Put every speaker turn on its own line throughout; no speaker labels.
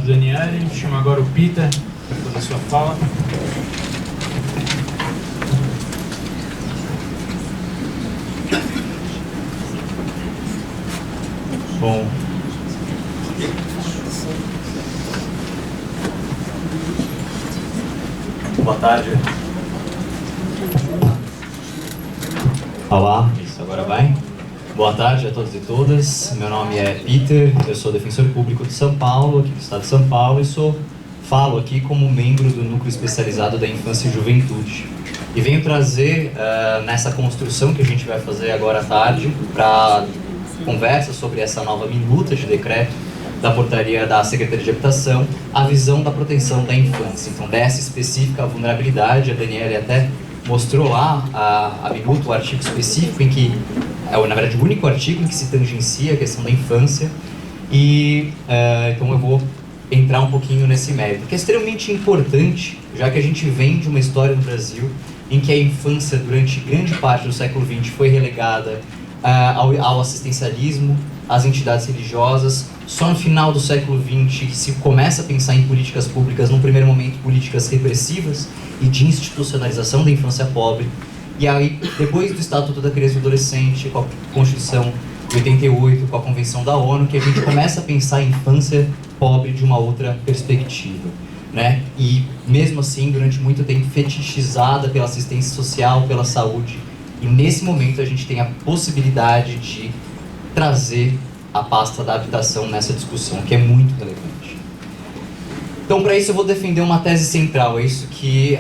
Obrigado, Daniele. Chamo agora o Peter para fazer a sua fala. Bom,
boa tarde. Olá, isso agora vai. Boa tarde a todos e todas. Meu nome é Peter, eu sou defensor público de São Paulo, aqui do estado de São Paulo, e falo aqui como membro do Núcleo Especializado da Infância e Juventude. E venho trazer, nessa construção que a gente vai fazer agora à tarde, para conversa sobre essa nova minuta de decreto da portaria da Secretaria de Habitação, a visão da proteção da infância. Então, dessa específica vulnerabilidade, a Daniele até mostrou lá a minuta, o artigo específico em que, na verdade, o único artigo em que se tangencia a questão da infância. E, então, eu vou entrar um pouquinho nesse mérito, que é extremamente importante, já que a gente vem de uma história no Brasil em que a infância, durante grande parte do século XX, foi relegada ao assistencialismo, às entidades religiosas. Só no final do século XX se começa a pensar em políticas públicas, num primeiro momento políticas repressivas e de institucionalização da infância pobre. E aí, depois do Estatuto da Criança e do Adolescente, com a Constituição de 88, com a Convenção da ONU, que a gente começa a pensar a infância pobre de uma outra perspectiva, né? E mesmo assim, durante muito tempo, fetichizada pela assistência social, pela saúde. E nesse momento a gente tem a possibilidade de trazer a pasta da habitação nessa discussão, que é muito relevante. Então, para isso eu vou defender uma tese central, é isso que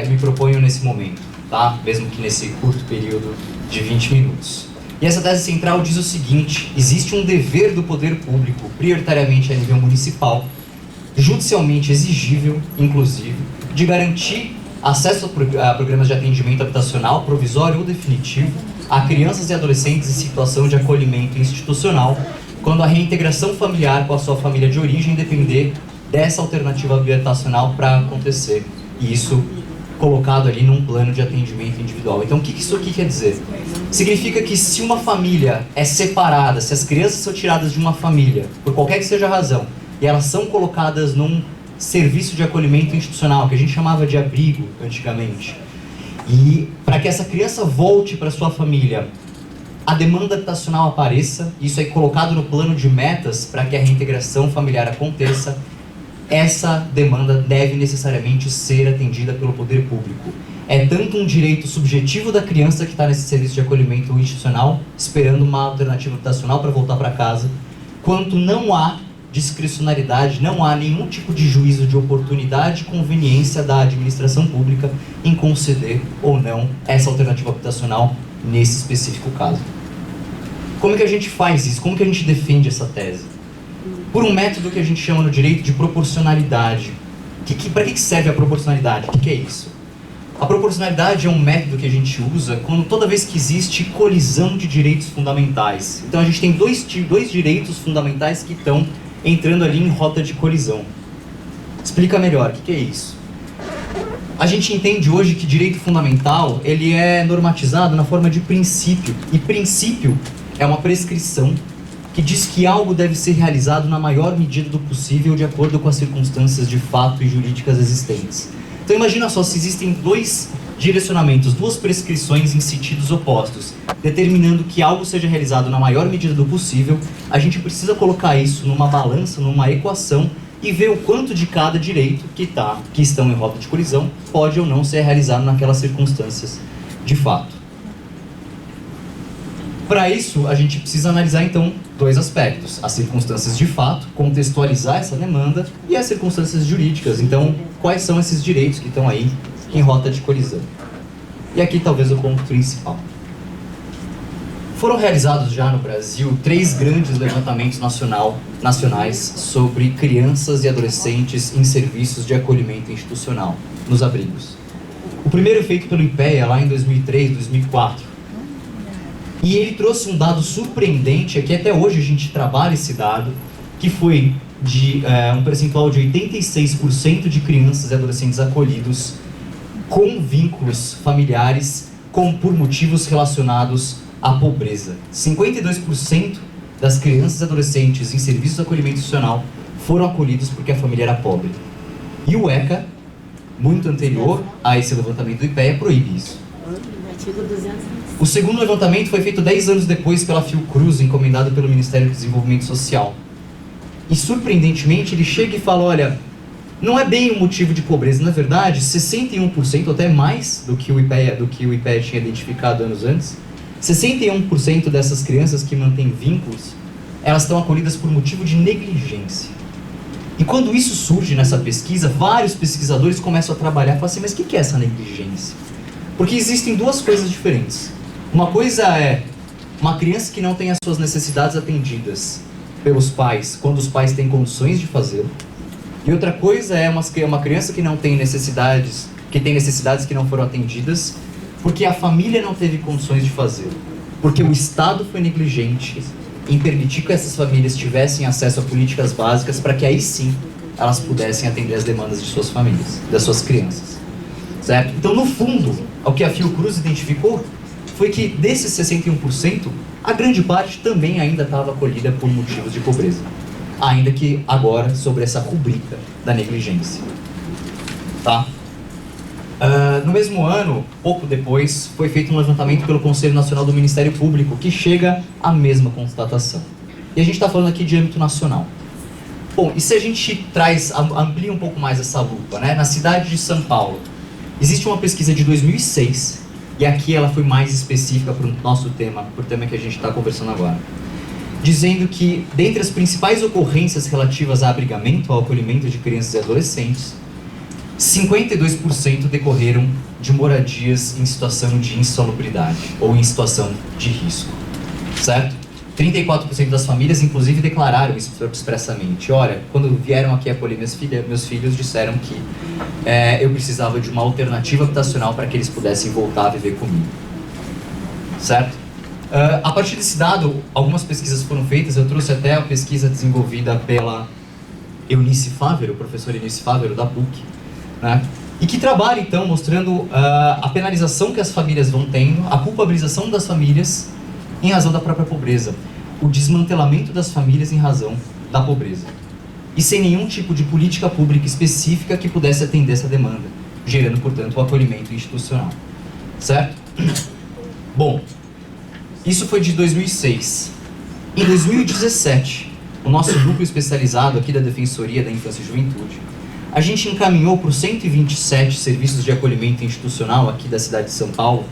me proponho nesse momento, tá? Mesmo que nesse curto período de 20 minutos. E essa tese central diz o seguinte: existe um dever do poder público, prioritariamente a nível municipal, judicialmente exigível, inclusive, de garantir acesso a programas de atendimento habitacional, provisório ou definitivo, a crianças e adolescentes em situação de acolhimento institucional, quando a reintegração familiar com a sua família de origem depender dessa alternativa habitacional para acontecer. E isso colocado ali num plano de atendimento individual. Então, o que isso aqui quer dizer? Significa que se uma família é separada, se as crianças são tiradas de uma família, por qualquer que seja a razão, e elas são colocadas num serviço de acolhimento institucional, que a gente chamava de abrigo antigamente, e para que essa criança volte para sua família, a demanda habitacional apareça, isso é colocado no plano de metas para que a reintegração familiar aconteça, essa demanda deve necessariamente ser atendida pelo poder público. É tanto um direito subjetivo da criança que está nesse serviço de acolhimento institucional, esperando uma alternativa habitacional para voltar para casa, quanto não há discricionariedade, não há nenhum tipo de juízo de oportunidade e conveniência da administração pública em conceder ou não essa alternativa habitacional nesse específico caso. Como é que a gente faz isso? Como que a gente defende essa tese? Por um método que a gente chama no direito de proporcionalidade. Para que serve a proporcionalidade? O que é isso? A proporcionalidade é um método que a gente usa toda vez que existe colisão de direitos fundamentais. Então a gente tem dois direitos fundamentais que estão entrando ali em rota de colisão. Explica melhor, o que é isso? A gente entende hoje que direito fundamental ele é normatizado na forma de princípio. E princípio é uma prescrição que diz que algo deve ser realizado na maior medida do possível de acordo com as circunstâncias de fato e jurídicas existentes. Então imagina só, se existem dois direcionamentos, duas prescrições em sentidos opostos, determinando que algo seja realizado na maior medida do possível, a gente precisa colocar isso numa balança, numa equação, e ver o quanto de cada direito que estão em rota de colisão pode ou não ser realizado naquelas circunstâncias de fato. Para isso, a gente precisa analisar, então, dois aspectos. As circunstâncias de fato, contextualizar essa demanda, e as circunstâncias jurídicas. Então, quais são esses direitos que estão aí em rota de colisão? E aqui, talvez, o ponto principal. Foram realizados já no Brasil 3 grandes levantamentos nacionais sobre crianças e adolescentes em serviços de acolhimento institucional, nos abrigos. O primeiro feito pelo IPEA, lá em 2003, 2004. E ele trouxe um dado surpreendente, que até hoje a gente trabalha esse dado, que foi de um percentual de 86% de crianças e adolescentes acolhidos com vínculos familiares por motivos relacionados à pobreza. 52% das crianças e adolescentes em serviços de acolhimento institucional foram acolhidos porque a família era pobre. E o ECA, muito anterior a esse levantamento do IPEA, proíbe isso. O segundo levantamento foi feito 10 anos depois pela Fiocruz, encomendado pelo Ministério do Desenvolvimento Social. E, surpreendentemente, ele chega e fala, olha, não é bem um motivo de pobreza. Na verdade, 61%, até mais do que o IPEA tinha identificado anos antes, 61% dessas crianças que mantêm vínculos, elas estão acolhidas por motivo de negligência. E quando isso surge nessa pesquisa, vários pesquisadores começam a trabalhar e falam assim, mas o que é essa negligência? Porque existem duas coisas diferentes. Uma coisa é uma criança que não tem as suas necessidades atendidas pelos pais, quando os pais têm condições de fazê-lo. E outra coisa é uma criança que não tem necessidades, que tem necessidades que não foram atendidas, porque a família não teve condições de fazê-lo. Porque o Estado foi negligente em permitir que essas famílias tivessem acesso a políticas básicas para que aí sim elas pudessem atender as demandas de suas famílias, das suas crianças. Certo? Então, no fundo, o que a Fiocruz identificou foi que desses 61%, a grande parte também ainda estava acolhida por motivos de pobreza. Ainda que agora sobre essa rubrica da negligência. Tá? No mesmo ano, pouco depois, foi feito um levantamento pelo Conselho Nacional do Ministério Público que chega à mesma constatação. E a gente está falando aqui de âmbito nacional. Bom, e se a gente amplia um pouco mais essa lupa, né? Na cidade de São Paulo, existe uma pesquisa de 2006, e aqui ela foi mais específica para o nosso tema, para o tema que a gente está conversando agora, dizendo que, dentre as principais ocorrências relativas a abrigamento, ao acolhimento de crianças e adolescentes, 52% decorreram de moradias em situação de insalubridade ou em situação de risco, certo? 34% das famílias, inclusive, declararam isso expressamente. Olha, quando vieram aqui acolher meus filhos disseram que eu precisava de uma alternativa habitacional para que eles pudessem voltar a viver comigo, certo? A partir desse dado, algumas pesquisas foram feitas. Eu trouxe até a pesquisa desenvolvida pela Eunice Fávero, professora Eunice Fávero, da PUC, né? E que trabalha, então, mostrando a penalização que as famílias vão tendo, a culpabilização das famílias em razão da própria pobreza, o desmantelamento das famílias em razão da pobreza. E sem nenhum tipo de política pública específica que pudesse atender essa demanda, gerando, portanto, o acolhimento institucional. Certo? Bom, isso foi de 2006. Em 2017, o nosso núcleo especializado aqui da Defensoria da Infância e Juventude, a gente encaminhou para os 127 serviços de acolhimento institucional aqui da cidade de São Paulo,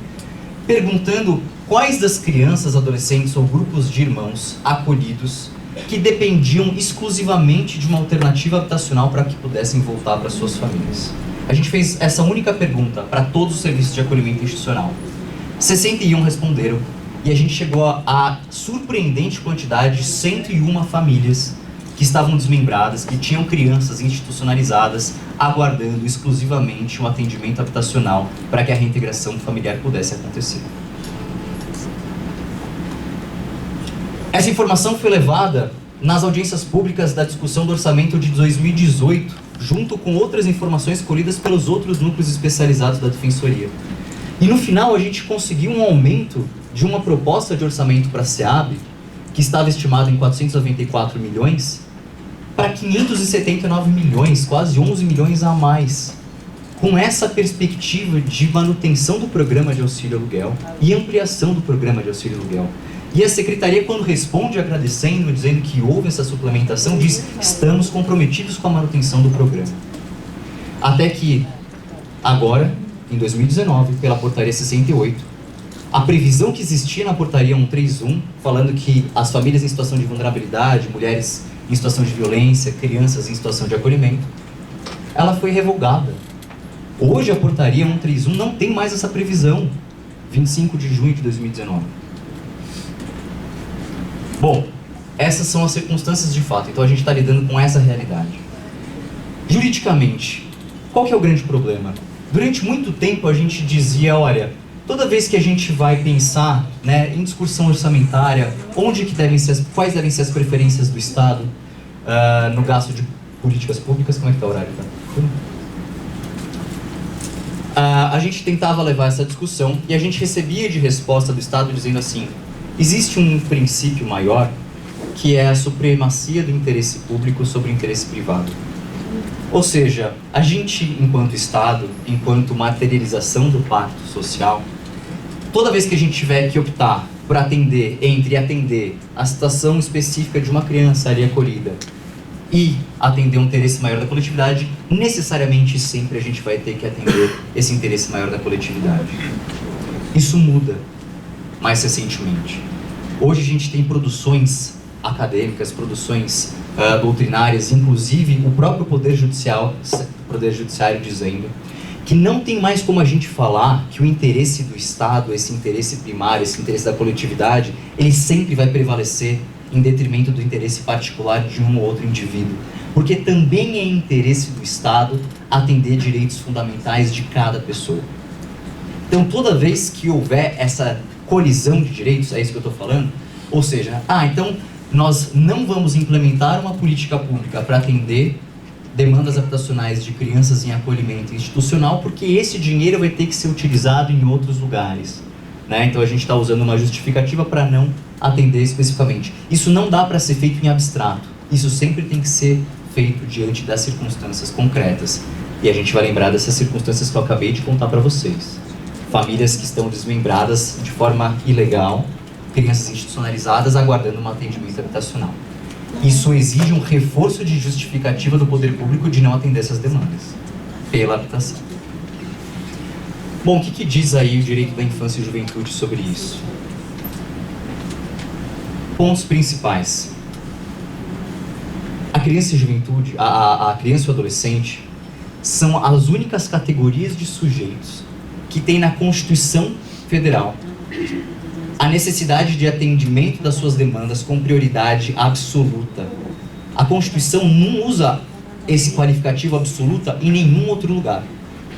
perguntando quais das crianças, adolescentes ou grupos de irmãos acolhidos que dependiam exclusivamente de uma alternativa habitacional para que pudessem voltar para suas famílias. A gente fez essa única pergunta para todos os serviços de acolhimento institucional. 61 responderam e a gente chegou à surpreendente quantidade de 101 famílias que estavam desmembradas, que tinham crianças institucionalizadas, aguardando exclusivamente um atendimento habitacional para que a reintegração familiar pudesse acontecer. Essa informação foi levada nas audiências públicas da discussão do orçamento de 2018, junto com outras informações colhidas pelos outros núcleos especializados da Defensoria. E no final a gente conseguiu um aumento de uma proposta de orçamento para a SEAB, que estava estimado em 494 milhões, para 579 milhões, quase 11 milhões a mais, com essa perspectiva de manutenção do programa de auxílio-aluguel e ampliação do programa de auxílio-aluguel. E a Secretaria, quando responde agradecendo, dizendo que houve essa suplementação, diz: estamos comprometidos com a manutenção do programa. Até que, agora, em 2019, pela Portaria 68, a previsão que existia na Portaria 131, falando que as famílias em situação de vulnerabilidade, mulheres em situação de violência, crianças em situação de acolhimento, ela foi revogada. Hoje a Portaria 131 não tem mais essa previsão, 25 de junho de 2019. Bom, essas são as circunstâncias de fato, então a gente está lidando com essa realidade. Juridicamente, qual que é o grande problema? Durante muito tempo a gente dizia, olha, toda vez que a gente vai pensar, né, em discussão orçamentária, quais devem ser as preferências do Estado no gasto de políticas públicas, como é que está o horário? A gente tentava levar essa discussão e a gente recebia de resposta do Estado dizendo assim: existe um princípio maior que é a supremacia do interesse público sobre o interesse privado. Ou seja, a gente, enquanto Estado, enquanto materialização do pacto social, toda vez que a gente tiver que optar por atender a situação específica de uma criança ali acolhida e atender um interesse maior da coletividade, necessariamente sempre a gente vai ter que atender esse interesse maior da coletividade. Isso muda mais recentemente. Hoje a gente tem produções acadêmicas, produções doutrinárias, inclusive o próprio Poder Judiciário dizendo que não tem mais como a gente falar que o interesse do Estado, esse interesse primário, esse interesse da coletividade, ele sempre vai prevalecer em detrimento do interesse particular de um ou outro indivíduo. Porque também é interesse do Estado atender direitos fundamentais de cada pessoa. Então, toda vez que houver essa colisão de direitos, é isso que eu estou falando, ou seja, então nós não vamos implementar uma política pública para atender demandas habitacionais de crianças em acolhimento institucional, porque esse dinheiro vai ter que ser utilizado em outros lugares, né? Então a gente está usando uma justificativa para não atender especificamente. Isso não dá para ser feito em abstrato, isso sempre tem que ser feito diante das circunstâncias concretas. E a gente vai lembrar dessas circunstâncias que eu acabei de contar para vocês. Famílias que estão desmembradas de forma ilegal, crianças institucionalizadas aguardando um atendimento habitacional. Isso exige um reforço de justificativa do poder público de não atender essas demandas pela habitação. Bom, o que diz aí o direito da infância e juventude sobre isso? Pontos principais. A criança e a juventude, a criança e o adolescente são as únicas categorias de sujeitos que tem na Constituição Federal a necessidade de atendimento das suas demandas com prioridade absoluta. A Constituição não usa esse qualificativo absoluta em nenhum outro lugar,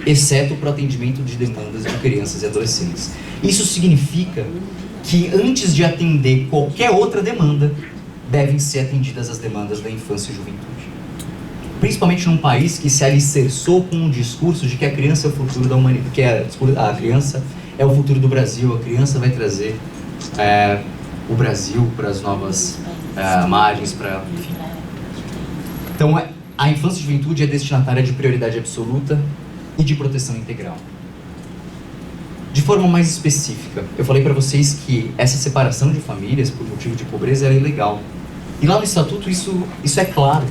exceto para o atendimento de demandas de crianças e adolescentes. Isso significa que antes de atender qualquer outra demanda, devem ser atendidas as demandas da infância e juventude. Principalmente num país que se alicerçou com um discurso de que a criança é o futuro da humanidade, que a criança é o futuro do Brasil, a criança vai trazer o Brasil para as novas margens, enfim. Então, a infância e juventude é destinatária de prioridade absoluta e de proteção integral. De forma mais específica, eu falei para vocês que essa separação de famílias por motivo de pobreza era ilegal. E lá no Estatuto isso é claro.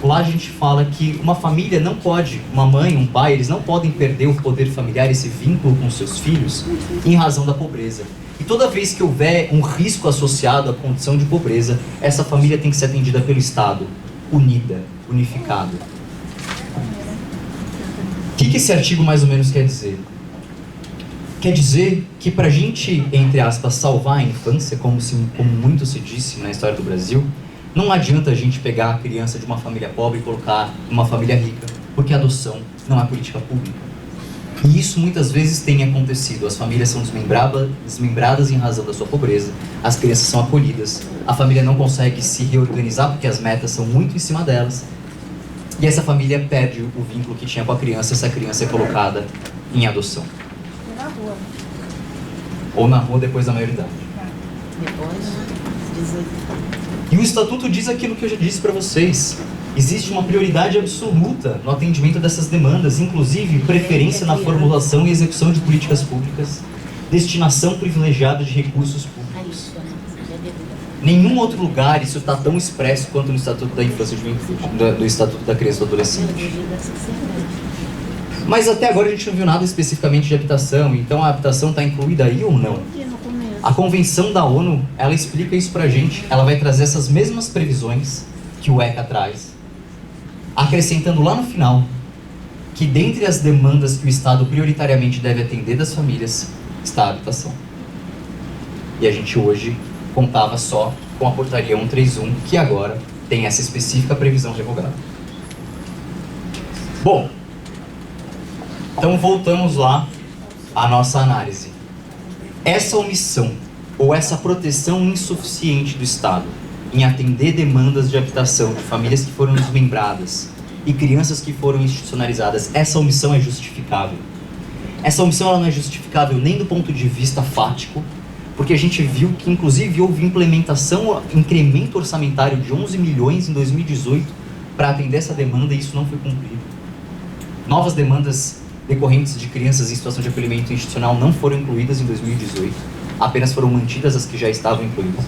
Lá a gente fala que uma família não pode, uma mãe, um pai, eles não podem perder o poder familiar, esse vínculo com seus filhos, em razão da pobreza. E toda vez que houver um risco associado à condição de pobreza, essa família tem que ser atendida pelo Estado, unida, unificada. O que esse artigo mais ou menos quer dizer? Quer dizer que para a gente, entre aspas, salvar a infância, como muito se disse na história do Brasil, não adianta a gente pegar a criança de uma família pobre e colocar numa família rica, porque a adoção não é política pública. E isso muitas vezes tem acontecido. As famílias são desmembradas em razão da sua pobreza, as crianças são acolhidas, a família não consegue se reorganizar porque as metas são muito em cima delas, e essa família perde o vínculo que tinha com a criança, essa criança é colocada em adoção.
Na rua.
Ou na rua depois da maioridade.
Depois, 18.
E o Estatuto diz aquilo que eu já disse para vocês. Existe uma prioridade absoluta no atendimento dessas demandas, inclusive preferência na formulação e execução de políticas públicas, destinação privilegiada de recursos públicos. Nenhum outro lugar isso está tão expresso quanto no Estatuto da Infância e Juventude, do Estatuto da Criança e do Adolescente. Mas até agora a gente não viu nada especificamente de habitação, então a habitação está incluída aí ou não? A Convenção da ONU, ela explica isso pra gente, ela vai trazer essas mesmas previsões que o ECA traz, acrescentando lá no final que dentre as demandas que o Estado prioritariamente deve atender das famílias está a habitação. E a gente hoje contava só com a portaria 131, que agora tem essa específica previsão revogada. Bom, então voltamos lá à nossa análise. Essa omissão ou essa proteção insuficiente do Estado em atender demandas de habitação de famílias que foram desmembradas e crianças que foram institucionalizadas, essa omissão é justificável. Essa omissão ela não é justificável nem do ponto de vista fático, porque a gente viu que, inclusive, houve incremento orçamentário de 11 milhões em 2018 para atender essa demanda e isso não foi cumprido. Novas demandas decorrentes de crianças em situação de acolhimento institucional não foram incluídas em 2018, apenas foram mantidas as que já estavam incluídas.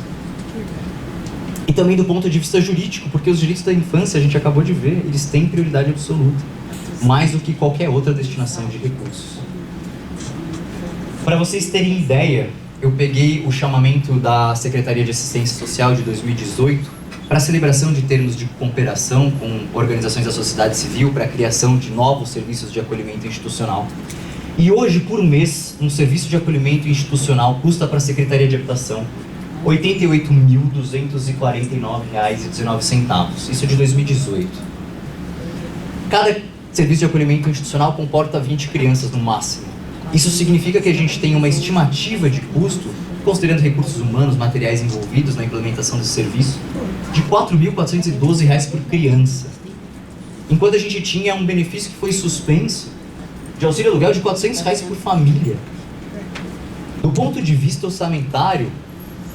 E também do ponto de vista jurídico, porque os direitos da infância, a gente acabou de ver, eles têm prioridade absoluta, mais do que qualquer outra destinação de recursos. Para vocês terem ideia, eu peguei o chamamento da Secretaria de Assistência Social de 2018 para a celebração de termos de cooperação com organizações da sociedade civil para a criação de novos serviços de acolhimento institucional. E hoje, por mês, um serviço de acolhimento institucional custa para a Secretaria de Habitação R$ 88.249,19. Isso é de 2018. Cada serviço de acolhimento institucional comporta 20 crianças no máximo. Isso significa que a gente tem uma estimativa de custo, considerando recursos humanos, materiais envolvidos na implementação desse serviço, de R$ 4.412 por criança. Enquanto a gente tinha um benefício que foi suspenso de auxílio aluguel de R$ 400 por família. Do ponto de vista orçamentário,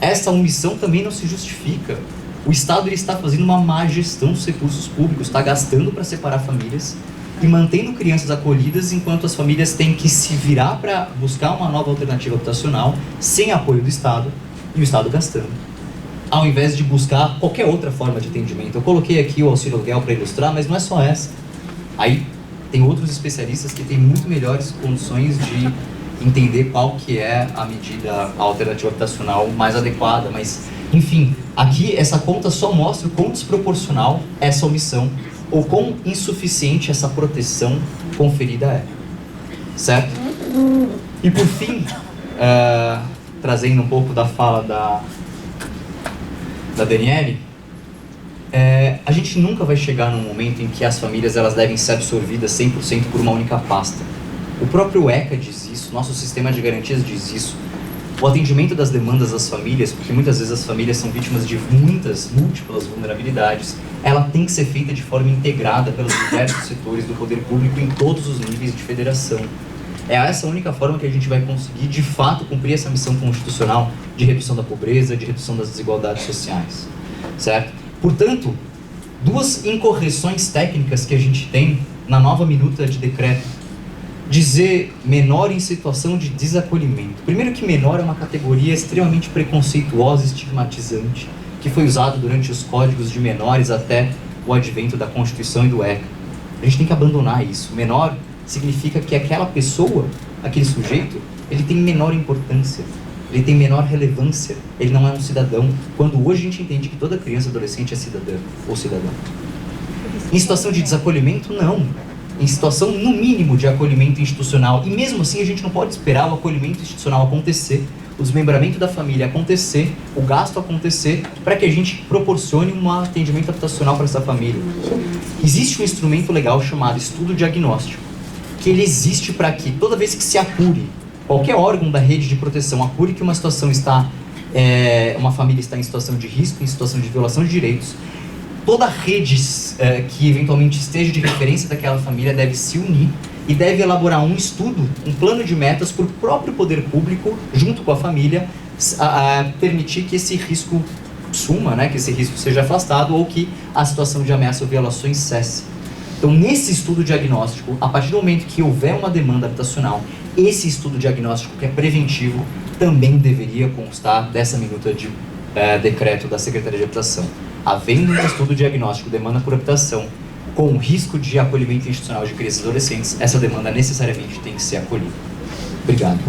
essa omissão também não se justifica. O Estado ele está fazendo uma má gestão dos recursos públicos, está gastando para separar famílias e mantendo crianças acolhidas enquanto as famílias têm que se virar para buscar uma nova alternativa habitacional sem apoio do Estado e o Estado gastando, ao invés de buscar qualquer outra forma de atendimento. Eu coloquei aqui o auxílio aluguel para ilustrar, mas não é só essa. Aí tem outros especialistas que têm muito melhores condições de entender qual que é a medida, a alternativa habitacional mais adequada, mas, enfim, aqui essa conta só mostra o quão desproporcional essa omissão ou quão insuficiente essa proteção conferida é, certo? E por fim, trazendo um pouco da fala da Daniele, a gente nunca vai chegar num momento em que as famílias elas devem ser absorvidas 100% por uma única pasta. O próprio ECA diz isso, nosso sistema de garantias diz isso. O atendimento das demandas das famílias, porque muitas vezes as famílias são vítimas de múltiplas vulnerabilidades, ela tem que ser feita de forma integrada pelos diversos setores do poder público em todos os níveis de federação. É essa a única forma que a gente vai conseguir, de fato, cumprir essa missão constitucional de redução da pobreza, de redução das desigualdades sociais, certo? Portanto, duas incorreções técnicas que a gente tem na nova minuta de decreto. Dizer menor em situação de desacolhimento. Primeiro que menor é uma categoria extremamente preconceituosa e estigmatizante, que foi usado durante os códigos de menores até o advento da Constituição e do ECA. A gente tem que abandonar isso. Menor significa que aquela pessoa, aquele sujeito, ele tem menor importância, ele tem menor relevância, ele não é um cidadão, quando hoje a gente entende que toda criança e adolescente é cidadã ou cidadão. Em situação de desacolhimento, não. Em situação, no mínimo, de acolhimento institucional. E mesmo assim, a gente não pode esperar o acolhimento institucional acontecer, o desmembramento da família acontecer, o gasto acontecer, para que a gente proporcione um atendimento habitacional para essa família. Existe um instrumento legal chamado estudo diagnóstico, que ele existe para que, toda vez que se apure, qualquer órgão da rede de proteção apure que uma situação uma família está em situação de risco, em situação de violação de direitos, toda rede que eventualmente esteja de referência daquela família deve se unir e deve elaborar um estudo, um plano de metas para o próprio poder público, junto com a família, permitir que esse risco suma, né, que esse risco seja afastado ou que a situação de ameaça ou violações cesse. Então, nesse estudo diagnóstico, a partir do momento que houver uma demanda habitacional, esse estudo diagnóstico, que é preventivo, também deveria constar dessa minuta de decreto da Secretaria de Habitação. Havendo um estudo diagnóstico demanda por habitação com risco de acolhimento institucional de crianças e adolescentes, essa demanda necessariamente tem que ser acolhida. Obrigado.